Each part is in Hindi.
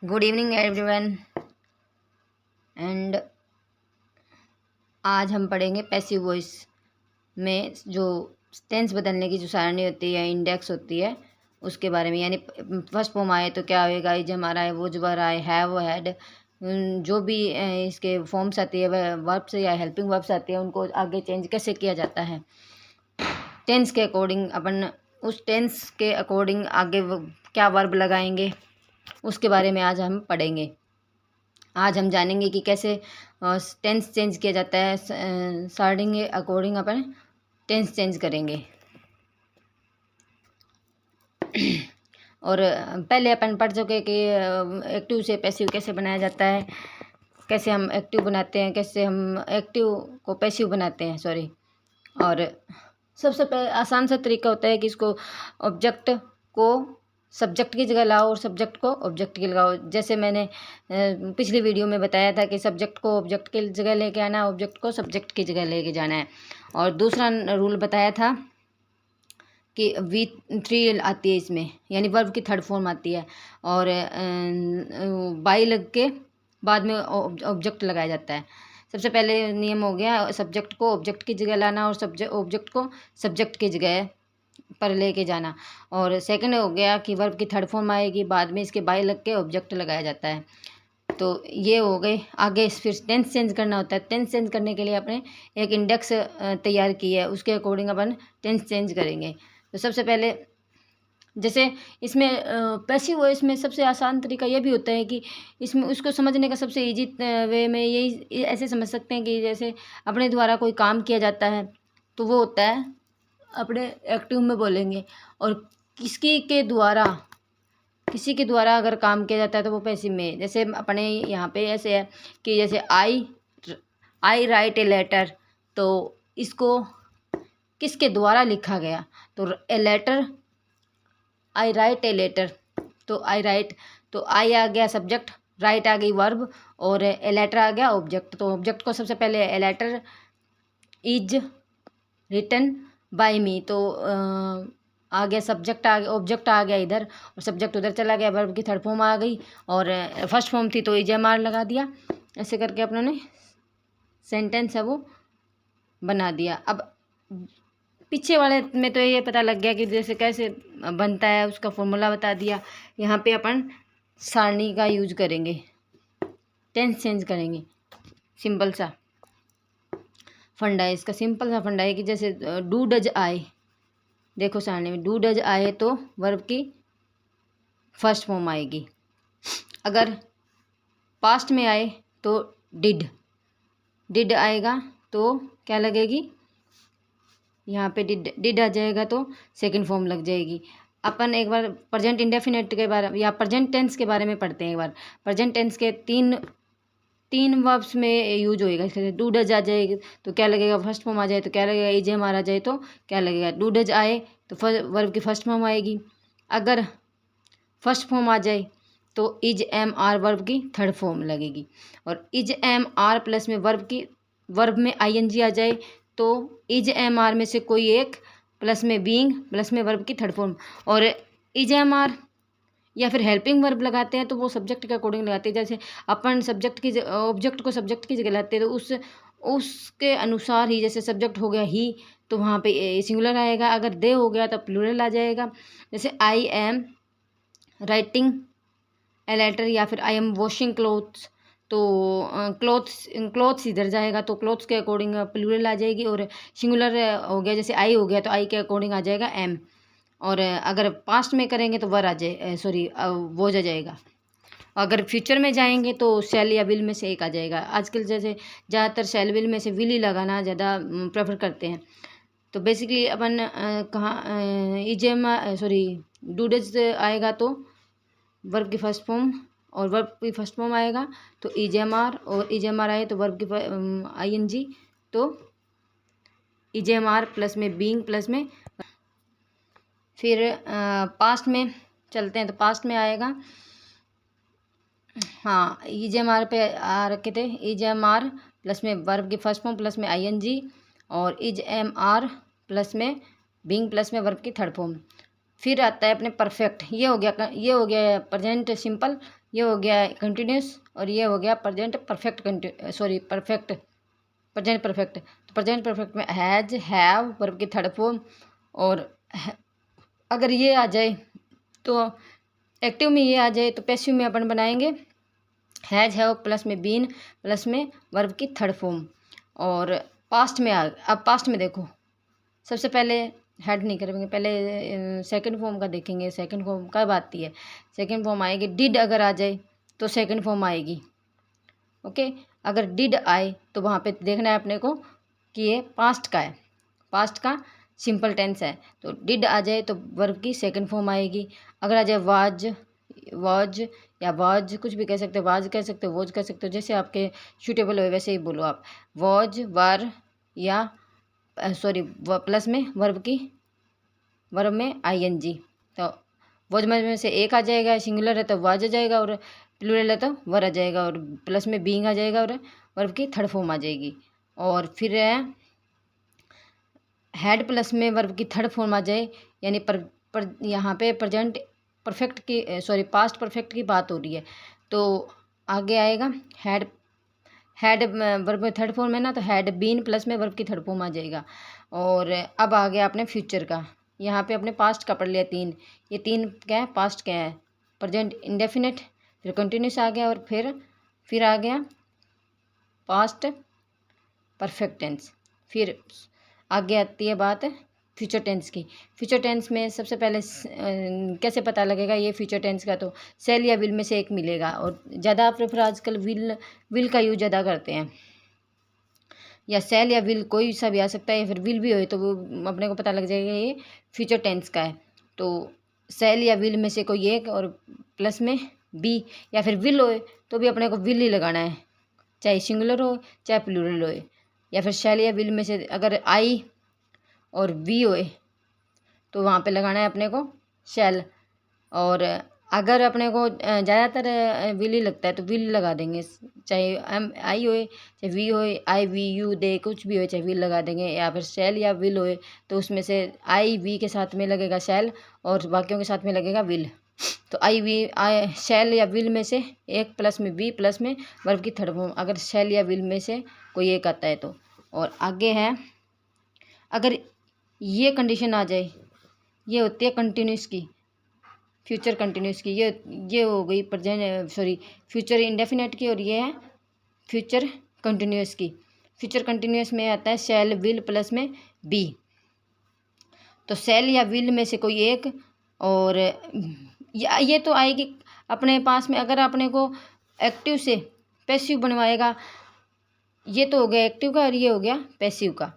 Good evening everyone. एंड आज हम पढ़ेंगे पैसिव वॉइस में जो टेंस बदलने की जो सारणी होती है, इंडेक्स होती है, उसके बारे में। यानी फर्स्ट फॉर्म आए तो क्या होएगा, इज हमारा है, वो जबर आए, है वो हैड, जो भी इसके फॉर्म्स आती है, वह वर्ब्स या हेल्पिंग वर्ब्स आती है, उनको आगे चेंज कैसे किया जाता है। टेंस के अकॉर्डिंग अपन उस टेंस के अकॉर्डिंग आगे क्या वर्ब लगाएंगे, उसके बारे में आज हम पढ़ेंगे। आज हम जानेंगे कि कैसे टेंस चेंज किया जाता है। सारणी के अकॉर्डिंग अपन टेंस चेंज करेंगे। और पहले अपन पढ़ चुके कि एक्टिव से पैसिव कैसे बनाया जाता है, कैसे हम एक्टिव बनाते हैं, कैसे हम एक्टिव को पैसिव बनाते हैं, सॉरी। और सबसे आसान सा तरीका होता है कि इसको ऑब्जेक्ट को सब्जेक्ट की जगह लाओ और सब्जेक्ट को ऑब्जेक्ट की लगाओ। जैसे मैंने पिछली वीडियो में बताया था कि सब्जेक्ट को ऑब्जेक्ट की जगह लेके आना है, ऑब्जेक्ट को सब्जेक्ट की जगह लेके जाना है। और दूसरा रूल बताया था कि V3 आती है इसमें, यानी वर्ब की थर्ड फॉर्म आती है, और बाई लग के बाद में ऑब्जेक्ट लगाया जाता है। सबसे पहले नियम हो गया सब्जेक्ट को ऑब्जेक्ट की जगह लाना और ऑब्जेक्ट को सब्जेक्ट की जगह पर लेके जाना। और सेकंड हो गया कि वर्ब की थर्ड फॉर्म आएगी, बाद में इसके बाई लग के ऑब्जेक्ट लगाया जाता है। तो ये हो गए। आगे फिर टेंस चेंज करना होता है। टेंस चेंज करने के लिए आपने एक इंडेक्स तैयार की है, उसके अकॉर्डिंग अपन टेंस चेंज करेंगे। तो सबसे पहले जैसे इसमें पैसिव वॉइस में सबसे आसान तरीका ये भी होता है कि इसमें उसको समझने का सबसे इजी वे में यही ऐसे समझ सकते हैं कि जैसे अपने द्वारा कोई काम किया जाता है तो वो होता है अपने एक्टिव में बोलेंगे, और किसी के द्वारा अगर काम किया जाता है तो वो पैसिव में। जैसे अपने यहाँ पे ऐसे है कि जैसे आई राइट ए लेटर, तो इसको किसके द्वारा लिखा गया, तो a letter, I write a letter, तो आई राइट, तो आई आ गया सब्जेक्ट, राइट आ गई वर्ब, और ए लेटर आ गया ऑब्जेक्ट। तो ऑब्जेक्ट को सबसे पहले a letter is written by me, तो आ गया सब्जेक्ट, आ गया ऑब्जेक्ट आ गया इधर, और सब्जेक्ट उधर चला गया, वर्ब की थर्ड फॉर्म आ गई, और फर्स्ट फॉर्म थी तो इजमार लगा दिया। ऐसे करके अपनों ने सेंटेंस है वो बना दिया। अब पीछे वाले में तो ये पता लग गया कि जैसे कैसे बनता है, उसका फॉर्मूला बता दिया। यहाँ पे अपन सारणी का यूज करेंगे, टेंस चेंज करेंगे। सिंपल सा फंडा है इसका, सिंपल सा फंडा है कि जैसे डू डज आए, देखो सारणी में डू डज आए तो वर्ब की फर्स्ट फॉर्म आएगी। अगर पास्ट में आए तो डिड आएगा, तो क्या लगेगी, यहाँ पे डिड आ जाएगा तो सेकंड फॉर्म लग जाएगी। अपन एक बार प्रेजेंट इंडेफिनिट के बारे या प्रेजेंट टेंस के बारे में पढ़ते हैं। एक बार प्रेजेंट टेंस के तीन वर्ब्स में यूज होएगा। जैसे डू डज आ जाएगी तो क्या लगेगा, फर्स्ट फॉर्म आ जाए तो क्या लगेगा, इज एम आर आ जाए तो क्या लगेगा, डू डज आए तो वर्ब की फर्स्ट फॉर्म आएगी। अगर फर्स्ट फॉर्म आ जाए तो इज एम आर वर्ब की थर्ड फॉर्म लगेगी। और इज एम आर प्लस में वर्ब में आई एन जी आ जाए तो इज एम आर में से कोई एक, प्लस में बीइंग, प्लस में वर्ब की थर्ड फॉर्म। और इज एम आर या फिर हेल्पिंग वर्ब लगाते हैं तो वो सब्जेक्ट के अकॉर्डिंग लगाते हैं। जैसे अपन सब्जेक्ट की ऑब्जेक्ट को सब्जेक्ट की जगह लाते हैं तो उसके अनुसार ही, जैसे सब्जेक्ट हो गया ही तो वहाँ पे सिंगुलर आएगा, अगर दे हो गया तो प्लूरल आ जाएगा। जैसे I am writing a letter या फिर आई एम वॉशिंग क्लोथ्स, तो क्लोथ्स इधर जाएगा तो क्लोथ्स के अकॉर्डिंग प्लूरल आ जाएगी। और सिंगुलर हो गया जैसे आई हो गया तो आई के अकॉर्डिंग आ जाएगा एम। और अगर पास्ट में करेंगे तो वर आ जाए, सॉरी वो आ जाएगा। अगर फ्यूचर में जाएंगे तो शैल या विल में से एक आ जाएगा। आजकल जैसे ज़्यादातर शैल विल में से विल ही लगाना ज़्यादा प्रेफर करते हैं। तो बेसिकली अपन कहाँ इजेम सॉरी डू डज आएगा तो वर्ब की फर्स्ट फॉर्म, और वर्ब की फर्स्ट फॉर्म आएगा तो इजेमआर, और इजेमआर आए तो वर्ब की आई एन जी, तो इजेमआर प्लस में बीइंग प्लस में। फिर पास्ट में चलते हैं तो पास्ट में आएगा, हाँ इज एम आर पे आ रखे थे, इज एम आर प्लस में वर्ब की फर्स्ट फॉर्म प्लस में आई एन जी, और इज एम आर प्लस में बीइंग प्लस में वर्ब की थर्ड फॉर्म। फिर आता है अपने परफेक्ट, ये हो गया प्रेजेंट सिंपल ये हो गया कंटिन्यूस और ये हो गया प्रेजेंट परफेक्ट प्रेजेंट परफेक्ट। तो प्रेजेंट परफेक्ट में हैज, हैव, वर्ब की थर्ड फॉर्म, और अगर ये आ जाए तो एक्टिव में ये आ जाए तो पैसिव में अपन बनाएंगे हैज, हैव प्लस में बीन प्लस में वर्ब की थर्ड फॉर्म। और पास्ट में अब पास्ट में देखो, सबसे पहले हेड नहीं करेंगे, पहले सेकंड फॉर्म का देखेंगे। सेकंड फॉर्म कब आती है? सेकंड फॉर्म आएगी डिड अगर आ जाए तो सेकंड फॉर्म आएगी। ओके, अगर डिड आए तो वहाँ पे देखना है अपने को कि ये पास्ट का है, पास्ट का सिंपल टेंस है। तो डिड आ जाए तो वर्ब की सेकंड फॉर्म आएगी। अगर आ जाए वाज या वाज, कुछ भी कह सकते हो, वाज कह सकते हो, वोज कह सकते हो, जैसे आपके सूटेबल हो वैसे ही बोलो आप। वॉज, वर या प्लस में वर्ब में आईएनजी। तो वॉज में से एक आ जाएगा, सिंगुलर है तो वाज आ जाएगा, और प्लूरल है तो वर आ जाएगा, और प्लस में बीइंग आ जाएगा, और वर्ब की थर्ड फॉर्म आ जाएगी। और फिर हैड प्लस में वर्ब की थर्ड फॉर्म आ जाए, यानी यहाँ पे प्रेजेंट परफेक्ट की पास्ट परफेक्ट की बात हो रही है, तो आगे आएगा हैड वर्ब में थर्ड फॉर्म है ना, तो हैड बीन प्लस में वर्ब की थर्ड फॉर्म आ जाएगा। और अब आ गया अपने फ्यूचर का, यहाँ पे अपने पास्ट का पढ़ लिया तीन, ये तीन क्या है? पास्ट क्या है? प्रेजेंट इंडेफिनिट, फिर कंटिन्यूस आ गया, और फिर आ गया पास्ट परफेक्ट टेंस। फिर आगे आती है बात फ्यूचर टेंस की। फ्यूचर टेंस में सबसे पहले कैसे पता लगेगा ये फ्यूचर टेंस का? तो सेल या विल में से एक मिलेगा, और ज़्यादा प्रेफर आजकल विल का यूज ज़्यादा करते हैं, या सेल या विल कोई सा भी आ सकता है, या फिर विल भी हो तो वो अपने को पता लग जाएगा ये फ्यूचर टेंस का है। तो सेल या विल में से कोई एक, और प्लस में बी या फिर विल हो तो भी अपने को विल ही लगाना है, चाहे सिंगुलर हो चाहे प्लूरल हो। या फिर सेल या विल में से अगर आई और वी होए तो वहाँ पे लगाना है अपने को शैल। और अगर अपने को ज़्यादातर विल ही लगता है तो विल लगा देंगे, चाहे आई होए चाहे वी होए, आई वी यू दे कुछ भी हो, चाहे विल लगा देंगे। या फिर शैल या विल होए तो उसमें से आई वी के साथ में लगेगा शैल, और बाकियों के साथ में लगेगा विल। तो आई शैल या विल में से एक प्लस में वी प्लस में वर्ब की थर्ड फॉर्म, अगर शैल या विल में से कोई एक आता है तो। और आगे है, अगर ये कंडीशन आ जाए, ये होती है कंटिन्यूस की, फ्यूचर कंटिन्यूस की, ये हो गई फ्यूचर इंडेफिनेट की, और ये है फ्यूचर कंटिन्यूस की। फ्यूचर कंटिन्यूस में आता है शैल विल प्लस में बी। तो शैल या विल में से कोई एक, और ये तो आएगी अपने पास में। अगर अपने को एक्टिव से पैसिव बनवाएगा, ये तो हो गया एक्टिव का और ये हो गया पैसिव का।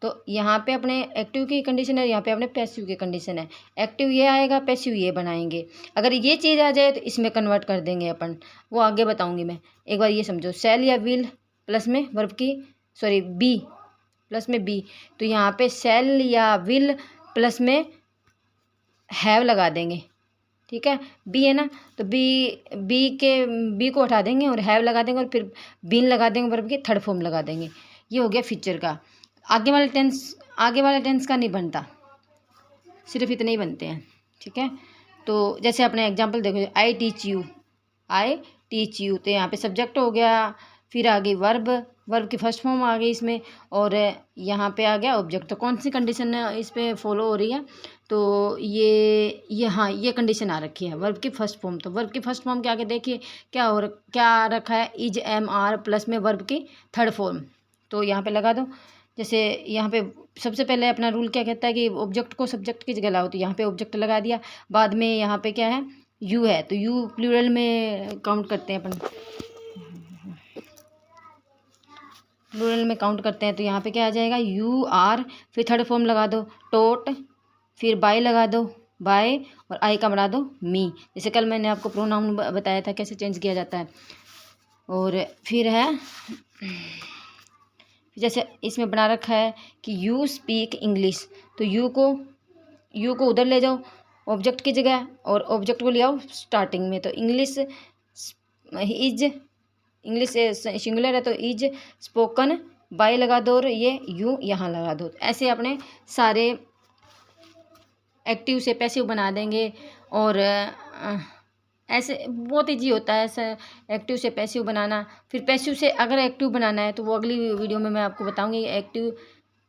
तो यहाँ पे अपने एक्टिव की कंडीशन है, यहाँ पे अपने पैसिव की कंडीशन है। एक्टिव ये आएगा, पैसिव ये बनाएंगे। अगर ये चीज़ आ जाए तो इसमें कन्वर्ट कर देंगे अपन, वो आगे बताऊंगी मैं। एक बार ये समझो, सेल या विल प्लस में वर्ब की बी प्लस में बी, तो यहाँ पे सेल या विल प्लस में हैव लगा देंगे, ठीक है। बी है ना, तो बी को हटा देंगे और हैव लगा देंगे, और फिर बीन लगा देंगे, वर्ब की थर्ड फॉर्म लगा देंगे। ये हो गया फ्यूचर का। आगे वाले टेंस का नहीं बनता, सिर्फ इतने ही बनते हैं, ठीक है। तो जैसे अपने एग्जांपल देखो, आई टीच यू, तो यहाँ पे सब्जेक्ट हो गया, फिर आ गई वर्ब की फर्स्ट फॉर्म आ गई इसमें, और यहाँ पे आ गया ऑब्जेक्ट। तो कौन सी कंडीशन इस पे फॉलो हो रही है? तो ये कंडीशन आ रखी है, वर्ब की फर्स्ट फॉर्म। तो वर्ब की फर्स्ट फॉर्म के आगे देखिए क्या रखा है, इज एम आर प्लस में वर्ब की थर्ड फॉर्म। तो यहाँ पे लगा दो। जैसे यहाँ पे सबसे पहले अपना रूल क्या कहता है कि ऑब्जेक्ट को सब्जेक्ट की जगह लाओ, तो यहाँ पे ऑब्जेक्ट लगा दिया। बाद में यहाँ पे क्या है, यू है, तो यू प्लूरल में काउंट करते हैं अपन, प्लूरल में काउंट करते हैं। तो यहाँ पे क्या आ जाएगा, यू आर, फिर थर्ड फॉर्म लगा दो टोट, फिर बाय लगा दो बाय, और आई का बना दो मी। जैसे कल मैंने आपको प्रोनाउन बताया था कैसे चेंज किया जाता है। और फिर है, जैसे इसमें बना रखा है कि यू स्पीक इंग्लिश, तो यू को उधर ले जाओ ऑब्जेक्ट की जगह, और ऑब्जेक्ट को ले आओ स्टार्टिंग में। तो इंग्लिश सिंगुलर है तो इज स्पोकन बाय लगा दो, और ये यू यहाँ लगा दो। ऐसे अपने सारे एक्टिव से पैसिव बना देंगे। और ऐसे बहुत ईजी होता है ऐसा एक्टिव से पैसिव बनाना। फिर पैसिव से अगर एक्टिव बनाना है तो वो अगली वीडियो में मैं आपको बताऊंगी एक्टिव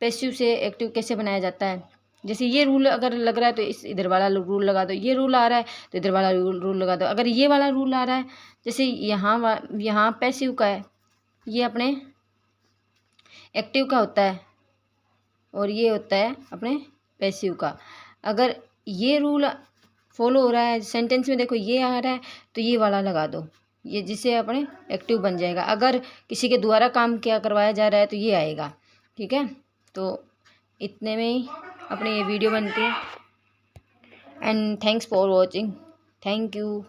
पैसिव से एक्टिव कैसे बनाया जाता है। जैसे ये रूल अगर लग रहा है तो इस इधर वाला रूल लगा दो, ये रूल आ रहा है तो इधर वाला रूल लगा दो। अगर ये वाला रूल आ रहा है, जैसे यहाँ पैसिव का है, ये अपने एक्टिव का होता है और ये होता है अपने पैसिव का। अगर ये रूल फॉलो हो रहा है सेंटेंस में, देखो ये आ रहा है तो ये वाला लगा दो, ये जिससे अपने एक्टिव बन जाएगा। अगर किसी के द्वारा काम क्या करवाया जा रहा है तो ये आएगा। ठीक है, तो इतने में ही अपनी ये वीडियो बनती है। And thanks for watching. Thank you.